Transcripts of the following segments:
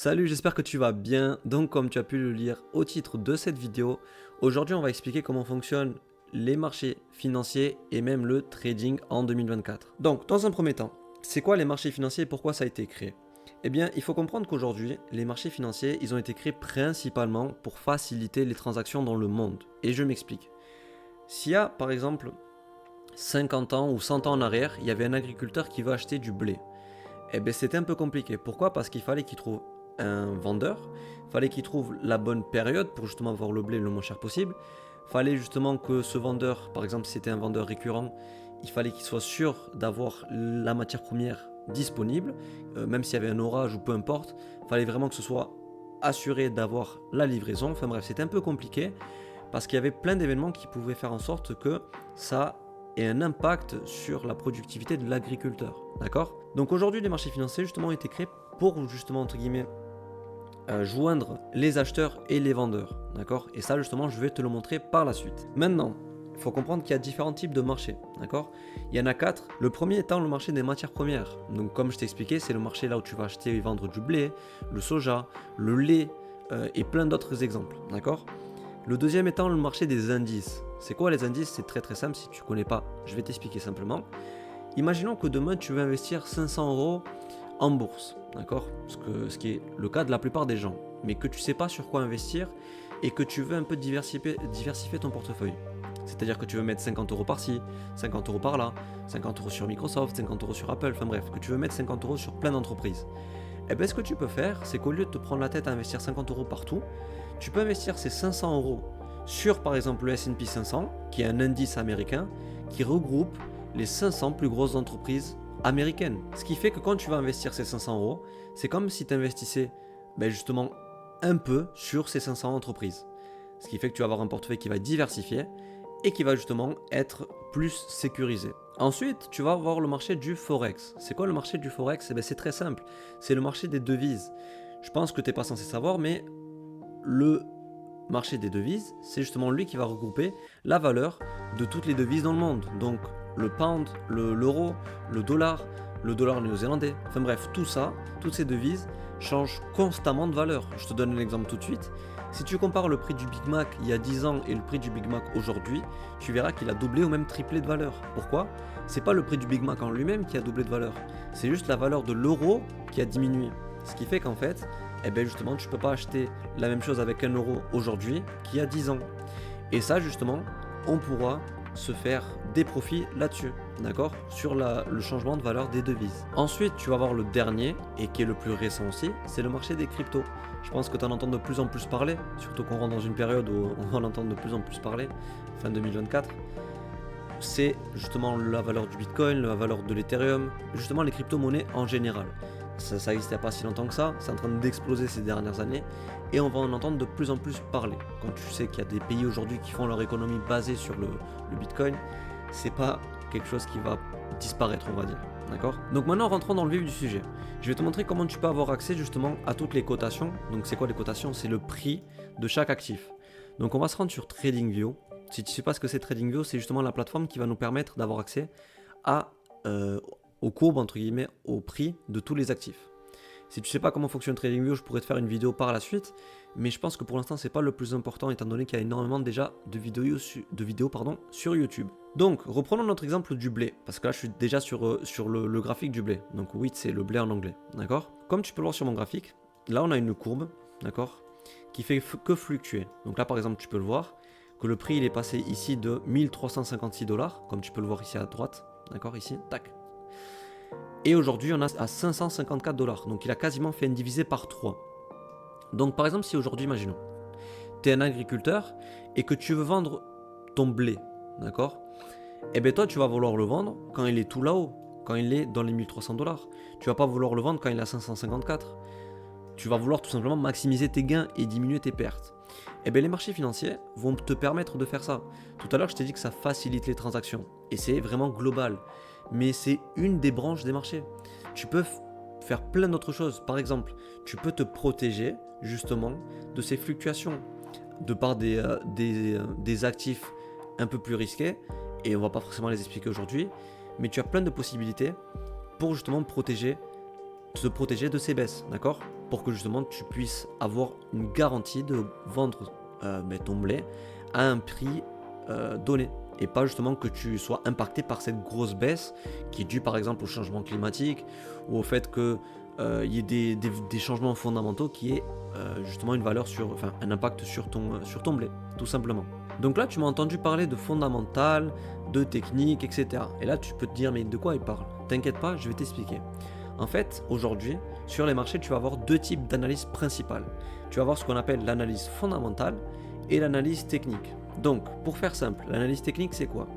Salut, j'espère que tu vas bien. Donc comme tu as pu le lire au titre de cette vidéo, aujourd'hui on va expliquer comment fonctionnent les marchés financiers et même le trading en 2024. Donc dans un premier temps, c'est quoi les marchés financiers et pourquoi ça a été créé? Eh bien, il faut comprendre qu'aujourd'hui, les marchés financiers, ils ont été créés principalement pour faciliter les transactions dans le monde. Et je m'explique. S'il y a par exemple 50 ans ou 100 ans en arrière, il y avait un agriculteur qui veut acheter du blé. Eh bien, c'était un peu compliqué. Pourquoi? Parce qu'il fallait qu'il trouve un vendeur, il fallait qu'il trouve la bonne période pour justement avoir le blé le moins cher possible. Il fallait justement que ce vendeur, par exemple si c'était un vendeur récurrent, il fallait qu'il soit sûr d'avoir la matière première disponible, même s'il y avait un orage ou peu importe. Il fallait vraiment que ce soit assuré d'avoir la livraison. Enfin bref, c'était un peu compliqué parce qu'il y avait plein d'événements qui pouvaient faire en sorte que ça ait un impact sur la productivité de l'agriculteur. D'accord? Donc aujourd'hui, les marchés financiers justement ont été créés pour justement entre guillemets joindre les acheteurs et les vendeurs. D'accord? Et ça justement, je vais te le montrer par la suite. Maintenant, il faut comprendre qu'il y a différents types de marchés. D'accord? Il y en a 4. Le premier étant le marché des matières premières. Donc comme je t'ai expliqué, c'est le marché là où tu vas acheter et vendre du blé, le soja, le lait et plein d'autres exemples. D'accord? Le deuxième étant le marché des indices. C'est quoi les indices? C'est très simple, si tu ne connais pas, je vais t'expliquer simplement. Imaginons que demain tu veux investir 500 euros en bourse, d'accord? Ce qui est le cas de la plupart des gens, mais que tu ne sais pas sur quoi investir et que tu veux un peu diversifier ton portefeuille. C'est-à-dire que tu veux mettre 50 euros par-ci, 50 euros par-là, 50 euros sur Microsoft, 50 euros sur Apple, enfin bref, que tu veux mettre 50 euros sur plein d'entreprises. Et bien ce que tu peux faire, c'est qu'au lieu de te prendre la tête à investir 50 euros partout, tu peux investir ces 500 euros sur par exemple le S&P 500, qui est un indice américain qui regroupe les 500 plus grosses entreprises américaines. Ce qui fait que quand tu vas investir ces 500 euros, c'est comme si tu investissais justement un peu sur ces 500 entreprises. Ce qui fait que tu vas avoir un portefeuille qui va être diversifié et qui va justement être plus sécurisé. Ensuite, tu vas avoir le marché du Forex. C'est quoi le marché du Forex? C'est très simple, c'est le marché des devises. Je pense que tu n'es pas censé savoir, mais le marché des devises, c'est justement lui qui va regrouper la valeur de toutes les devises dans le monde. Donc le pound, l'euro, le dollar néo-zélandais, enfin bref, tout ça, toutes ces devises changent constamment de valeur. Je te donne un exemple tout de suite. Si tu compares le prix du Big Mac il y a 10 ans et le prix du Big Mac aujourd'hui, tu verras qu'il a doublé ou même triplé de valeur. Pourquoi? C'est pas le prix du Big Mac en lui-même qui a doublé de valeur, c'est juste la valeur de l'euro qui a diminué. Ce qui fait qu'en fait, justement, tu ne peux pas acheter la même chose avec 1 euro aujourd'hui qu'il y a 10 ans. Et ça, justement, on pourra se faire des profits là-dessus, d'accord? Sur le changement de valeur des devises. Ensuite, tu vas voir le dernier, et qui est le plus récent aussi, c'est le marché des cryptos. Je pense que tu en entends de plus en plus parler, surtout qu'on rentre dans une période où on va en entendre de plus en plus parler, fin 2024. C'est justement la valeur du Bitcoin, la valeur de l'Ethereum, justement les crypto-monnaies en général. Ça n'existait pas si longtemps que ça, c'est en train d'exploser ces dernières années et on va en entendre de plus en plus parler. Quand tu sais qu'il y a des pays aujourd'hui qui font leur économie basée sur le Bitcoin, c'est pas quelque chose qui va disparaître, on va dire. D'accord? Donc maintenant rentrons dans le vif du sujet. Je vais te montrer comment tu peux avoir accès justement à toutes les cotations. Donc c'est quoi les cotations? C'est le prix de chaque actif. Donc on va se rendre sur TradingView. Si tu ne sais pas ce que c'est TradingView, c'est justement la plateforme qui va nous permettre d'avoir accès aux courbes, entre guillemets, au prix de tous les actifs. Si tu ne sais pas comment fonctionne TradingView, je pourrais te faire une vidéo par la suite, mais je pense que pour l'instant, ce n'est pas le plus important, étant donné qu'il y a énormément déjà de vidéos sur YouTube. Donc, reprenons notre exemple du blé, parce que là, je suis déjà sur le graphique du blé. Donc, oui, c'est le blé en anglais, d'accord? Comme tu peux le voir sur mon graphique, là, on a une courbe, d'accord, qui fait que fluctuer. Donc là, par exemple, tu peux le voir, que le prix il est passé ici de 1356 $, comme tu peux le voir ici à droite, d'accord, ici, tac. Et aujourd'hui, on a à 554 $, donc il a quasiment fait une divisée par 3. Donc par exemple, si aujourd'hui, imaginons, tu es un agriculteur et que tu veux vendre ton blé, d'accord, et bien toi, tu vas vouloir le vendre quand il est tout là-haut, quand il est dans les 1300 $. Tu vas pas vouloir le vendre quand il est à 554. Tu vas vouloir tout simplement maximiser tes gains et diminuer tes pertes. Et bien les marchés financiers vont te permettre de faire ça. Tout à l'heure, je t'ai dit que ça facilite les transactions. Et c'est vraiment global. Mais c'est une des branches des marchés. Tu peux faire plein d'autres choses. Par exemple, tu peux te protéger justement de ces fluctuations de par des actifs un peu plus risqués. Et on ne va pas forcément les expliquer aujourd'hui. Mais tu as plein de possibilités pour justement protéger te protéger de ces baisses, d'accord? Pour que justement tu puisses avoir une garantie de vendre ton blé à un prix donné. Et pas justement que tu sois impacté par cette grosse baisse qui est due par exemple au changement climatique ou au fait qu'il y ait des changements fondamentaux qui aient justement une valeur un impact sur ton blé, tout simplement. Donc là, tu m'as entendu parler de fondamental, de technique, etc. Et là, tu peux te dire, mais de quoi il parle? T'inquiète pas, je vais t'expliquer. En fait, aujourd'hui, sur les marchés, tu vas avoir deux types d'analyse principales. Tu vas avoir ce qu'on appelle l'analyse fondamentale et l'analyse technique. Donc, pour faire simple, l'analyse technique, c'est quoi?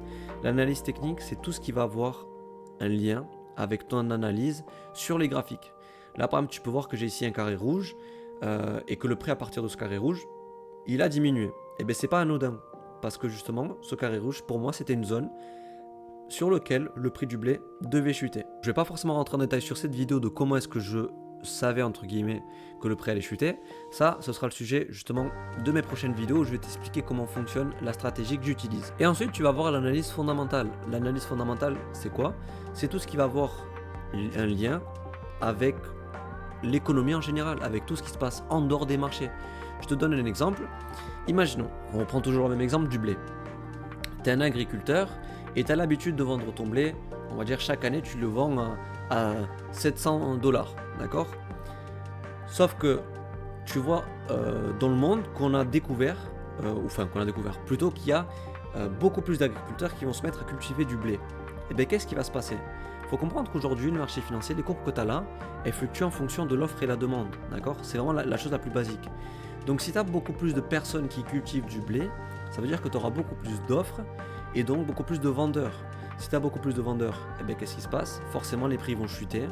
L'analyse technique, c'est tout ce qui va avoir un lien avec ton analyse sur les graphiques. Là, par exemple, tu peux voir que j'ai ici un carré rouge et que le prix à partir de ce carré rouge, il a diminué. Et bien, c'est pas anodin parce que justement, ce carré rouge, pour moi, c'était une zone sur laquelle le prix du blé devait chuter. Je vais pas forcément rentrer en détail sur cette vidéo de comment est-ce que je savais entre guillemets que le prix allait chuter. Ça, ce sera le sujet justement de mes prochaines vidéos où je vais t'expliquer comment fonctionne la stratégie que j'utilise. Et ensuite, tu vas voir l'analyse fondamentale. L'analyse fondamentale, c'est quoi? C'est tout ce qui va avoir un lien avec l'économie en général, avec tout ce qui se passe en dehors des marchés. Je te donne un exemple. Imaginons, on reprend toujours le même exemple du blé. Tu es un agriculteur et tu as l'habitude de vendre ton blé, on va dire chaque année tu le vends à 700 $, d'accord? Sauf que tu vois dans le monde qu'on a découvert, plutôt qu'il y a beaucoup plus d'agriculteurs qui vont se mettre à cultiver du blé. Et bien qu'est-ce qui va se passer? Il faut comprendre qu'aujourd'hui le marché financier, les courbes que tu as là, elles fluctuent en fonction de l'offre et la demande, d'accord? C'est vraiment la chose la plus basique. Donc si tu as beaucoup plus de personnes qui cultivent du blé, ça veut dire que tu auras beaucoup plus d'offres et donc beaucoup plus de vendeurs. Si tu as beaucoup plus de vendeurs, eh bien, qu'est-ce qui se passe? Forcément les prix vont chuter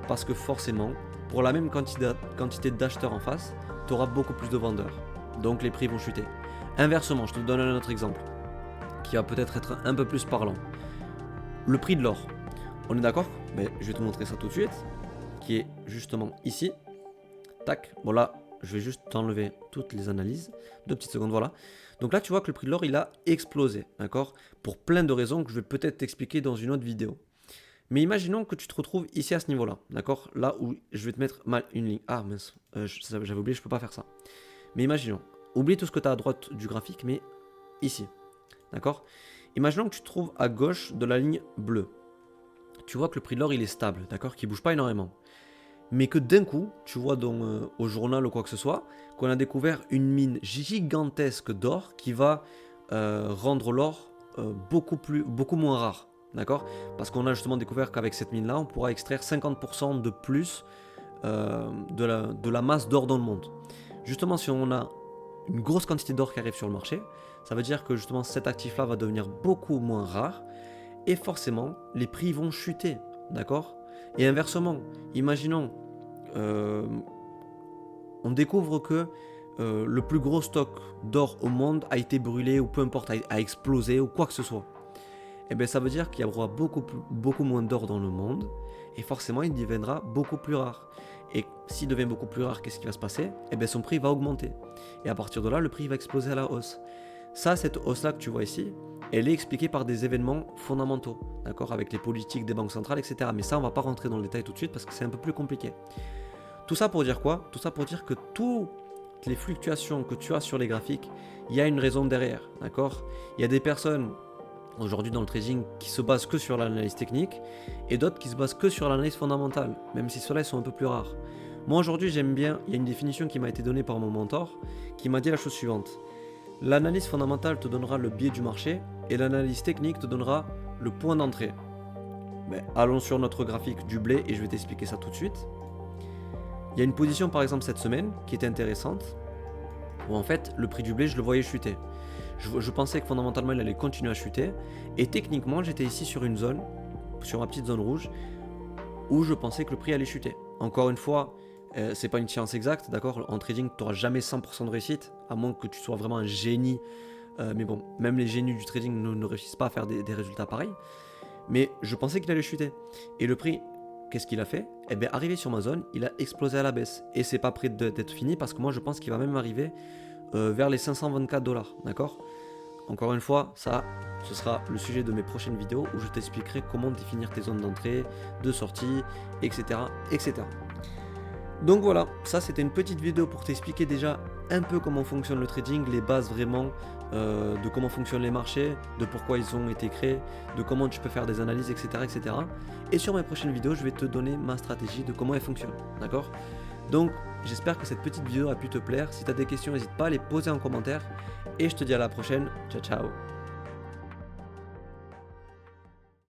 parce que forcément pour la même quantité d'acheteurs en face, tu auras beaucoup plus de vendeurs. Donc les prix vont chuter. Inversement, je te donne un autre exemple qui va peut-être être un peu plus parlant. Le prix de l'or. On est d'accord? Mais je vais te montrer ça tout de suite, qui est justement ici. Tac, bon là, je vais juste t'enlever toutes les analyses. 2 petites secondes, voilà. Donc là, tu vois que le prix de l'or, il a explosé, d'accord? Pour plein de raisons que je vais peut-être t'expliquer dans une autre vidéo. Mais imaginons que tu te retrouves ici à ce niveau-là, d'accord? Là où je vais te mettre mal une ligne. Ah mince, j'avais oublié, je peux pas faire ça. Mais imaginons, oublie tout ce que tu as à droite du graphique, mais ici, d'accord? Imaginons que tu te trouves à gauche de la ligne bleue. Tu vois que le prix de l'or, il est stable, d'accord? Qui bouge pas énormément. Mais que d'un coup, tu vois au journal ou quoi que ce soit, qu'on a découvert une mine gigantesque d'or qui va rendre l'or beaucoup moins rare. D'accord? Parce qu'on a justement découvert qu'avec cette mine-là, on pourra extraire 50% de plus de la masse d'or dans le monde. Justement, si on a une grosse quantité d'or qui arrive sur le marché, ça veut dire que justement cet actif-là va devenir beaucoup moins rare et forcément, les prix vont chuter. D'accord? Et inversement, imaginons, on découvre que le plus gros stock d'or au monde a été brûlé ou peu importe, a explosé ou quoi que ce soit. Et bien ça veut dire qu'il y aura beaucoup moins d'or dans le monde et forcément il deviendra beaucoup plus rare. Et s'il devient beaucoup plus rare, qu'est-ce qui va se passer? Et bien son prix va augmenter. Et à partir de là, le prix va exploser à la hausse. Ça, cette hausse-là que tu vois ici, elle est expliquée par des événements fondamentaux, d'accord, avec les politiques des banques centrales, etc. Mais ça, on ne va pas rentrer dans le détail tout de suite parce que c'est un peu plus compliqué. Tout ça pour dire quoi? Tout ça pour dire que toutes les fluctuations que tu as sur les graphiques, il y a une raison derrière, d'accord? Il y a des personnes aujourd'hui dans le trading qui se basent que sur l'analyse technique et d'autres qui se basent que sur l'analyse fondamentale, même si ceux-là sont un peu plus rares. Moi aujourd'hui j'aime bien, il y a une définition qui m'a été donnée par mon mentor qui m'a dit la chose suivante. L'analyse fondamentale te donnera le biais du marché et l'analyse technique te donnera le point d'entrée. Mais allons sur notre graphique du blé et je vais t'expliquer ça tout de suite. Il y a une position par exemple cette semaine qui était intéressante où en fait le prix du blé je le voyais chuter. Je pensais que fondamentalement il allait continuer à chuter et techniquement j'étais ici sur une zone, sur ma petite zone rouge où je pensais que le prix allait chuter. Encore une fois, c'est pas une science exacte, d'accord? En trading tu n'auras jamais 100% de réussite à moins que tu sois vraiment un génie, mais bon, même les génies du trading ne réussissent pas à faire des résultats pareils. Mais je pensais qu'il allait chuter et le prix, qu'est-ce qu'il a fait? Eh bien arrivé sur ma zone, il a explosé à la baisse et c'est pas prêt d'être fini parce que moi je pense qu'il va même arriver vers les 524 $, d'accord? encore une fois, ça, ce sera le sujet de mes prochaines vidéos où je t'expliquerai comment définir tes zones d'entrée, de sortie, etc., etc. Donc voilà, ça c'était une petite vidéo pour t'expliquer déjà un peu comment fonctionne le trading, les bases vraiment de comment fonctionnent les marchés, de pourquoi ils ont été créés, de comment tu peux faire des analyses, etc., etc. Et sur mes prochaines vidéos, je vais te donner ma stratégie de comment elle fonctionne, d'accord? Donc j'espère que cette petite vidéo a pu te plaire. Si tu as des questions, n'hésite pas à les poser en commentaire. Et je te dis à la prochaine. Ciao, ciao.